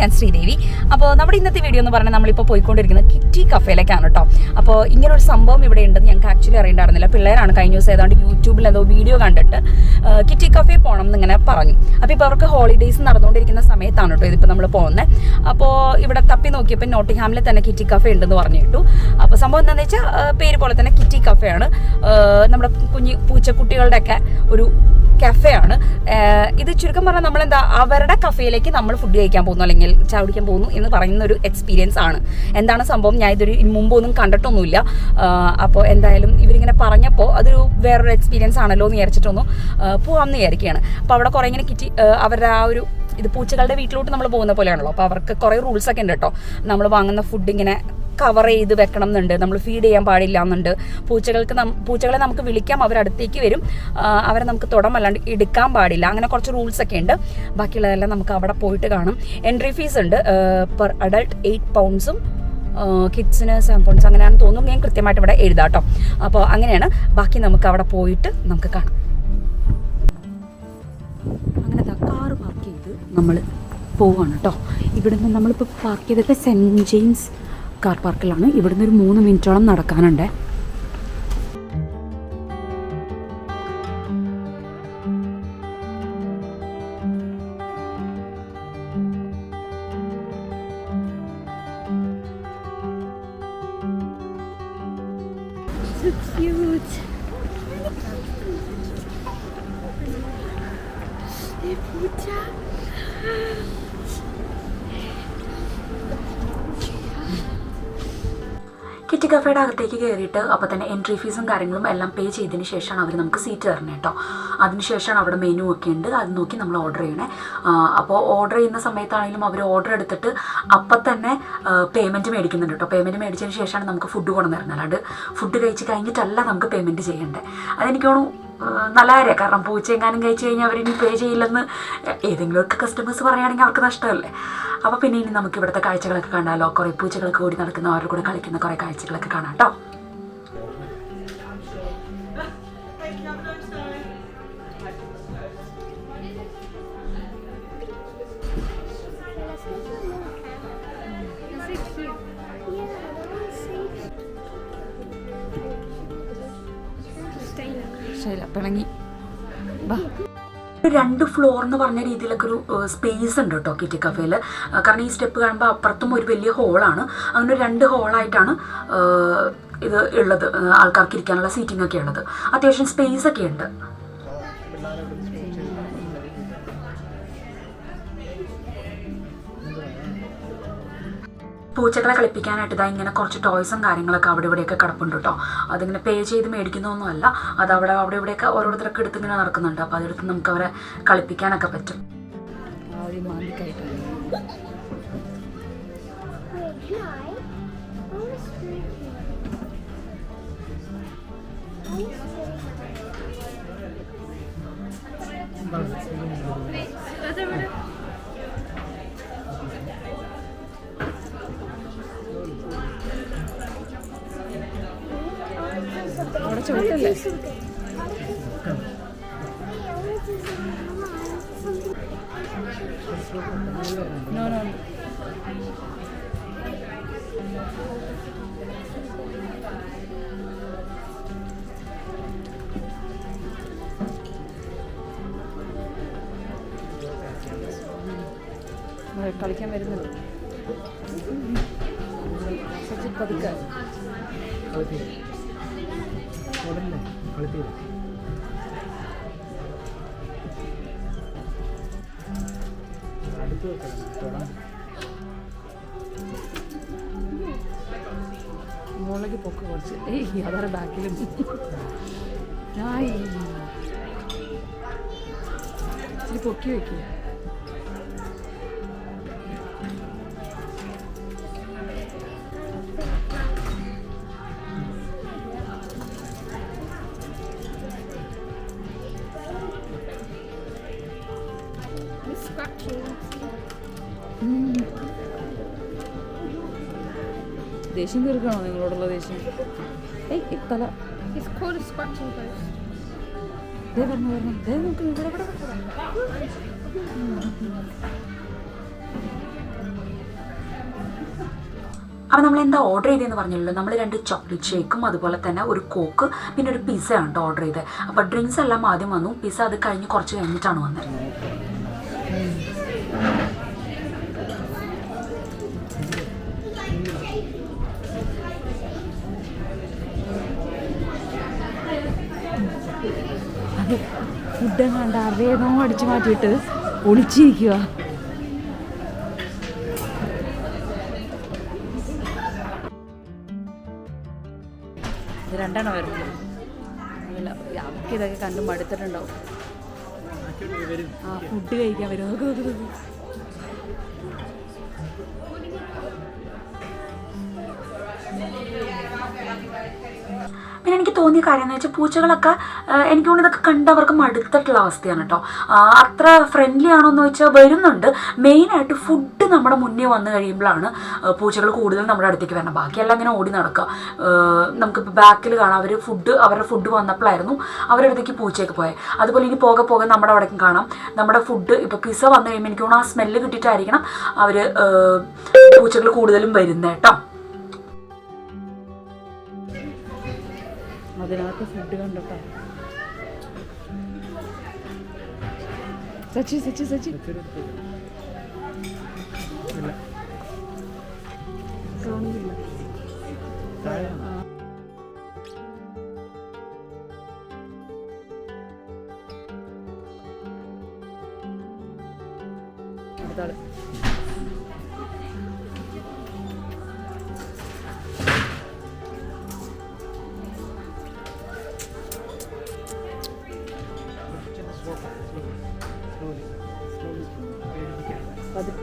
ഞാൻ ശ്രീദേവി. അപ്പോൾ നമ്മുടെ ഇന്നത്തെ വീഡിയോ എന്ന് പറഞ്ഞാൽ നമ്മളിപ്പോൾ പോയിക്കൊണ്ടിരിക്കുന്നത് കിറ്റി കഫേയിലേക്കാണ് കേട്ടോ. അപ്പോൾ ഇങ്ങനെ ഒരു സംഭവം ഇവിടെ ഉണ്ടെന്ന് ഞങ്ങൾക്ക് ആക്ച്വലി അറിയണ്ടായിരുന്നില്ല. പിള്ളേരാണ് കഴിഞ്ഞ ദിവസം ഏതാണ്ട് യൂട്യൂബിൽ എന്തോ വീഡിയോ കണ്ടിട്ട് കിറ്റി കഫേ പോകണം എന്നിങ്ങനെ പറഞ്ഞു. അപ്പോൾ ഇപ്പോൾ അവർക്ക് ഹോളിഡേയ്സ് നടന്നുകൊണ്ടിരിക്കുന്ന സമയത്താണ് കേട്ടോ ഇതിപ്പോൾ നമ്മൾ പോകുന്നത്. അപ്പോൾ ഇവിടെ തപ്പി നോക്കിയപ്പോൾ നോട്ടിംഗ്ഹാമിൽ തന്നെ കിറ്റി കഫേ ഉണ്ടെന്ന് പറഞ്ഞു കേട്ടു. അപ്പോൾ സംഭവം എന്താണെന്ന് വെച്ചാൽ പേര് പോലെ തന്നെ കിറ്റി കഫേയാണ്. നമ്മുടെ കുഞ്ഞു പൂച്ചക്കുട്ടികളുടെയൊക്കെ ഒരു കഫേയാണ് ഇത്. ചുരുക്കം പറഞ്ഞാൽ നമ്മളെന്താ അവരുടെ കഫേയിലേക്ക് നമ്മൾ ഫുഡ് കഴിക്കാൻ പോകുന്നു അല്ലെങ്കിൽ ചായ കുടിക്കാൻ പോകുന്നു എന്ന് പറയുന്ന ഒരു എക്സ്പീരിയൻസ് ആണ്. എന്താണ് സംഭവം, ഞാൻ ഇതൊരു മുമ്പൊന്നും കണ്ടിട്ടൊന്നുമില്ല. അപ്പോൾ എന്തായാലും ഇവരിങ്ങനെ പറഞ്ഞപ്പോൾ അതൊരു വേറൊരു എക്സ്പീരിയൻസ് ആണല്ലോ എന്ന് വിചാരിച്ചിട്ടൊന്ന് പോകാമെന്ന് വിചാരിക്കുകയാണ്. അപ്പോൾ അവിടെ കുറേ ഇങ്ങനെ കിറ്റി അവരുടെ ആ ഒരു ഇത് പൂച്ചകളുടെ വീട്ടിലോട്ട് നമ്മൾ പോകുന്ന പോലെയാണല്ലോ. അപ്പോൾ അവർക്ക് കുറേ റൂൾസൊക്കെ ഉണ്ട് കേട്ടോ. നമ്മൾ വാങ്ങുന്ന ഫുഡ് ഇങ്ങനെ കവർ ചെയ്ത് വെക്കണം എന്നുണ്ട്, നമ്മൾ ഫീഡ് ചെയ്യാൻ പാടില്ല എന്നുണ്ട്. പൂച്ചകളെ നമുക്ക് വിളിക്കാം, അവരടുത്തേക്ക് വരും, അവരെ നമുക്ക് തൊടമല്ലാണ്ട് എടുക്കാൻ പാടില്ല, അങ്ങനെ കുറച്ച് റൂൾസൊക്കെ ഉണ്ട്. ബാക്കിയുള്ളതെല്ലാം നമുക്ക് അവിടെ പോയിട്ട് കാണാം. എൻട്രി ഫീസ് ഉണ്ട് പെർ അഡൾട്ട് 8 പൗണ്ട്സും കിഡ്സിന് 7 പൗണ്ട്സ് അങ്ങനെയാണെന്ന് തോന്നുന്നു. ഞാൻ കൃത്യമായിട്ട് ഇവിടെ എഴുതാം കേട്ടോ. അപ്പോൾ അങ്ങനെയാണ്. ബാക്കി നമുക്ക് അവിടെ പോയിട്ട് നമുക്ക് കാണാം. അങ്ങനെ കാറ് പാർക്ക് ചെയ്ത് നമ്മൾ പോവാണ് കേട്ടോ. ഇവിടുന്ന് നമ്മളിപ്പോൾ പാർക്ക് ചെയ്തത് സെൻറ്റ് ജെയിംസ് കാർ പാർക്കിലാണ്. ഇവിടുന്ന് ഒരു 3 മിനിറ്റോളം നടക്കാനുണ്ട്. കിറ്റി കഫേയുടെ അകത്തേക്ക് കയറിയിട്ട് അപ്പോൾ തന്നെ എൻട്രി ഫീസും കാര്യങ്ങളും എല്ലാം പേ ചെയ്തതിന് ശേഷമാണ് അവർ നമുക്ക് സീറ്റ് തരണേ കേട്ടോ. അതിനുശേഷമാണ് അവിടെ മെനു ഒക്കെ ഉണ്ട്, അത് നോക്കി നമ്മൾ ഓർഡർ ചെയ്യണേ. അപ്പോൾ ഓർഡർ ചെയ്യുന്ന സമയത്താണെങ്കിലും അവർ ഓർഡർ എടുത്തിട്ട് അപ്പം തന്നെ പേയ്മെൻറ്റ് മേടിക്കുന്നുണ്ട് കേട്ടോ. പേയ്മെൻറ്റ് മേടിച്ചതിന് ശേഷമാണ് നമുക്ക് ഫുഡ് കൊണ്ടുവന്നിരുന്നത്. അല്ലാണ്ട് ഫുഡ് കഴിച്ച് കഴിഞ്ഞിട്ടല്ല നമുക്ക് പേയ്മെൻറ്റ് ചെയ്യേണ്ടത്. അതെനിക്ക് തോന്നുന്നു നല്ല കാര്യമാണ്. കാരണം പൂച്ചയെങ്ങാനും കഴിച്ച് കഴിഞ്ഞാൽ അവരിനി പേ ചെയ്യില്ലെന്ന് ഏതെങ്കിലുമൊക്കെ കസ്റ്റമേഴ്സ് പറയുകയാണെങ്കിൽ അവർക്ക് നഷ്ടമല്ലേ. അപ്പോൾ പിന്നെ ഇനി നമുക്ക് ഇവിടുത്തെ കാഴ്ചകളൊക്കെ കാണാമല്ലോ. കുറേ പൂച്ചകളൊക്കെ ഓടി നടക്കുന്ന, അവരുടെ കൂടെ കളിക്കുന്ന കുറേ കാഴ്ചകളൊക്കെ കാണാം കേട്ടോ. പിണങ്ങി 2 ഫ്ലോർ എന്ന് പറഞ്ഞ രീതിയിലൊക്കെ ഒരു സ്പേസ് ഉണ്ട് കേട്ടോ കിറ്റി കഫേയിൽ. കാരണം ഈ സ്റ്റെപ്പ് കാണുമ്പോൾ അപ്പുറത്തും ഒരു വലിയ ഹോളാണ്. അങ്ങനെ 2 ഹോളായിട്ടാണ് ഇത് ഉള്ളത്. ആൾക്കാർക്ക് ഇരിക്കാനുള്ള സീറ്റിംഗ് ഒക്കെ ഉള്ളത്. അത്യാവശ്യം സ്പേസ് ഒക്കെ ഉണ്ട്. പൂച്ചകളെ കളിപ്പിക്കാനായിട്ട് ഇതാ ഇങ്ങനെ കുറച്ച് ടോയ്സും കാര്യങ്ങളൊക്കെ അവിടെ ഇവിടെയൊക്കെ കിടപ്പുണ്ട് കേട്ടോ. അതിങ്ങനെ പേ ചെയ്ത് മേടിക്കുന്നൊന്നുമല്ല, അത് അവിടെ ഇവിടെയൊക്കെ ഓരോരുത്തരൊക്കെ എടുത്ത് ഇങ്ങനെ നടക്കുന്നുണ്ട്. അപ്പോൾ അതെടുത്ത് നമുക്ക് അവരെ കളിപ്പിക്കാനൊക്കെ പറ്റും. അവിടെ ചോട്ടല്ലേ കളിക്കാൻ വരുന്നുണ്ട്. പതുക്കെ മുളക് പൊക്ക് കുറച്ച് അതവരുടെ ബാക്കിലും ഇച്ചിരി പൊക്കി വയ്ക്കുക. ദേഷ്യം തീർക്കണോ നിങ്ങളോടുള്ള ദേഷ്യം? തല നോക്ക് ഇവിടെ അപ്പോൾ നമ്മൾ എന്താ ഓർഡർ ചെയ്തതെന്ന് പറഞ്ഞല്ലോ, നമ്മൾ 2 ചോക്ലേറ്റ് ഷേക്കും അതുപോലെ തന്നെ ഒരു കോക്ക് പിന്നെ ഒരു പിസ്സയാണ് കേട്ടോ ഓർഡർ ചെയ്തത്. അപ്പോൾ ഡ്രിങ്ക്സ് എല്ലാം ആദ്യം വന്നു, പിസ്സ അത് കഴിഞ്ഞ് കുറച്ച് കഴിഞ്ഞിട്ടാണ് വന്നത്. അത് ഫുഡ് കണ്ട വേഗം അടിച്ചു മാറ്റിയിട്ട് ഒളിച്ചിരിക്കുക. ഇത് 2 എണ്ണം വരുന്നു. അവർക്ക് ഇതൊക്കെ കണ്ട് മടുത്തിട്ടുണ്ടാവും. ആ ഫുഡ് കഴിക്കാൻ വരും. പിന്നെ എനിക്ക് തോന്നിയ കാര്യം എന്ന് വെച്ചാൽ പൂച്ചകളൊക്കെ എനിക്ക് തോന്നുന്നു ഇതൊക്കെ കണ്ടവർക്ക് മടുത്തിട്ടുള്ള അവസ്ഥയാണ് കേട്ടോ. അത്ര ഫ്രണ്ട്ലി ആണോ എന്ന് വെച്ചാൽ വരുന്നുണ്ട്. മെയിനായിട്ട് ഫുഡ് നമ്മുടെ മുന്നേ വന്നു കഴിയുമ്പോഴാണ് പൂച്ചകൾ കൂടുതൽ നമ്മുടെ അടുത്തേക്ക് വരണം. ബാക്കിയെല്ലാം ഇങ്ങനെ ഓടി നടക്കുക. നമുക്കിപ്പോൾ ബാക്കിൽ കാണാം അവരുടെ ഫുഡ് വന്നപ്പോഴായിരുന്നു അവരുടെ അടുത്തേക്ക് പൂച്ചയൊക്കെ പോയത്. അതുപോലെ ഇനി പോകെ നമ്മുടെ അവിടേക്കും കാണാം നമ്മുടെ ഫുഡ് ഇപ്പോൾ പിസ്സ വന്നു കഴിയുമ്പോൾ എനിക്ക് തോന്നുന്നു ആ സ്മെല്ല് കിട്ടിയിട്ടായിരിക്കണം അവർ പൂച്ചകൾ കൂടുതലും വരുന്നത് കേട്ടോ. അതിനകത്ത് ഫുഡ് കണ്ടോ. സച്ചി കാണുന്നില്ല. അടുത്താള്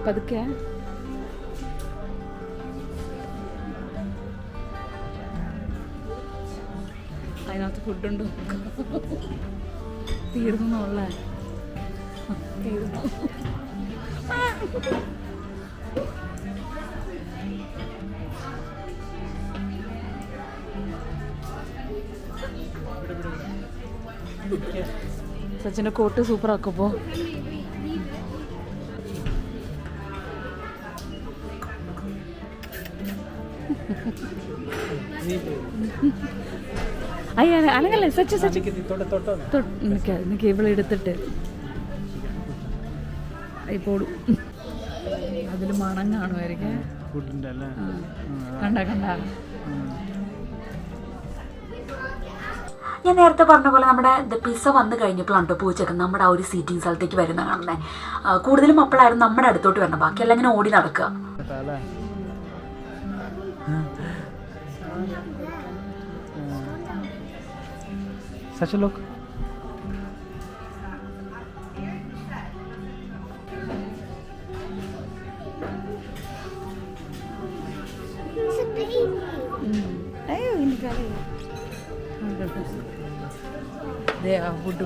പതുക്കെ. അതിനകത്ത് ഫുഡുണ്ടോ? തീർന്നുള്ളേ തീർന്നു. സച്ചിൻ്റെ കോട്ട് സൂപ്പർ ആക്കപ്പോ. അയ്യ അനങ്ങല്ലേ സച്ചി കേബിൾ എടുത്തിട്ട് ഇപ്പോൾ അതിൽ മണം കാണുമായിരിക്കും. കണ്ട ഞാൻ നേരത്തെ പറഞ്ഞ പോലെ നമ്മുടെ പിസ്സ വന്നു കഴിഞ്ഞപ്പോഴാണ് കേട്ടോ പൂച്ചയൊക്കെ നമ്മുടെ ആ ഒരു സീറ്റിംഗ് സ്ഥലത്തേക്ക് വരുന്ന കാണുന്നത്. കൂടുതലും അപ്പോഴായിരുന്നു നമ്മുടെ അടുത്തോട്ട് വരണം. ബാക്കിയെല്ലാം ഇങ്ങനെ ഓടി നടക്കുക. Such a look. He's a baby. Ayo ini kali. Deh, budu.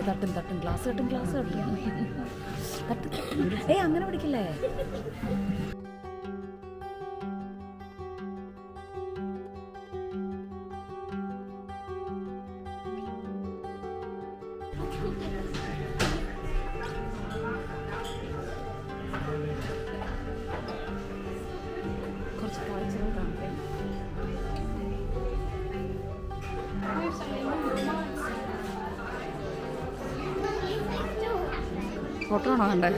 തട്ടും ഗ്ലാസ് തട്ടും. അങ്ങനെ പിടിക്കില്ലേ. കുറച്ച് കാഴ്ചകൾ കാണട്ടെ. ഫോട്ടോ ആണോ കണ്ടേ?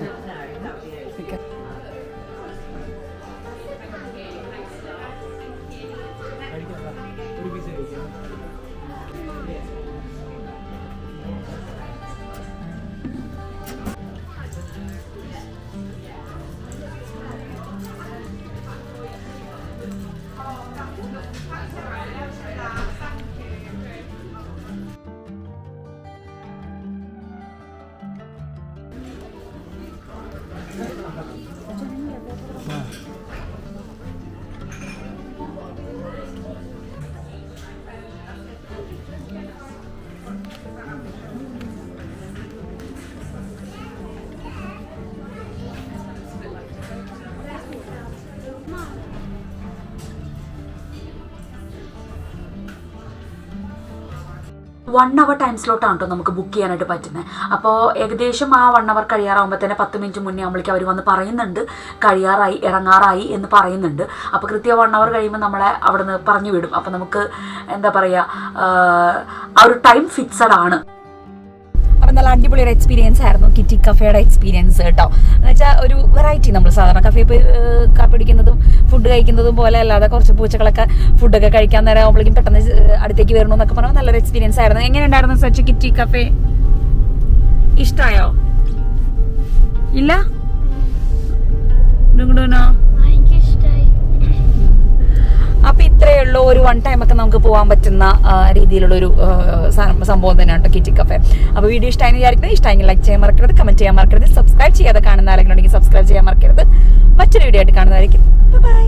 1 hour ടൈം സ്ലോട്ടാണ് കേട്ടോ നമുക്ക് ബുക്ക് ചെയ്യാനായിട്ട് പറ്റുന്നത്. അപ്പോൾ ഏകദേശം ആ 1 hour കഴിയാറാകുമ്പോൾ തന്നെ 10 മിനിറ്റ് മുന്നേ ആകുമ്പോഴേക്കും അവർ വന്ന് പറയുന്നുണ്ട് കഴിയാറായി ഇറങ്ങാറായി എന്ന് പറയുന്നുണ്ട്. അപ്പോൾ കൃത്യം 1 hour കഴിയുമ്പോൾ നമ്മളെ അവിടെ നിന്ന് പറഞ്ഞു വിടും. അപ്പോൾ നമുക്ക് എന്താ പറയുക ആ ഒരു ടൈം ഫിക്സഡ് ആണ്. അപ്പം നല്ല അടിപൊളി ഒരു എക്സ്പീരിയൻസ് ആയിരുന്നു കിറ്റി കഫേയുടെ എക്സ്പീരിയൻസ് കേട്ടോ. എന്ന് വെച്ചാൽ ഒരു വെറൈറ്റി, നമ്മൾ സാധാരണ കഫേ പോയി കാപ്പി പിടിക്കുന്നതും ഫുഡ് കഴിക്കുന്നതും പോലെ അല്ലാതെ കുറച്ച് പൂച്ചകളൊക്കെ ഫുഡൊക്കെ കഴിക്കാൻ നേരം ആകുമ്പോഴേക്കും പെട്ടെന്ന് അടുത്തേക്ക് വരണമെന്നൊക്കെ പറഞ്ഞാൽ നല്ലൊരു എക്സ്പീരിയൻസ് ആയിരുന്നു. എങ്ങനെയുണ്ടായിരുന്നു സച്ച് കിറ്റി കഫേ? ഇഷ്ടമായോ? ഇല്ല? അപ്പൊ ഇത്രയേ ഉള്ളൂ. ഒരു 1 time ഒക്കെ നമുക്ക് പോകാൻ പറ്റുന്ന രീതിയിലുള്ളൊരു സംഭവം തന്നെയാണ് കേട്ടോ കിറ്റി കഫേ. അപ്പോൾ വീഡിയോ ഇഷ്ടമായി വിചാരിക്കുന്നത്, ഇഷ്ടമെങ്കിൽ ലൈക്ക് ചെയ്യാൻ മറക്കരുത്, കമന്റ് ചെയ്യാൻ മറക്കരുത്, സബ്സ്ക്രൈബ് ചെയ്യാതെ കാണുന്ന ആരെങ്കിലും ഉണ്ടെങ്കിൽ സബ്സ്ക്രൈബ് ചെയ്യാൻ മറക്കരുത്. മറ്റൊരു വീഡിയോ ആയിട്ട് കാണുന്നതായിരിക്കും. ബൈ.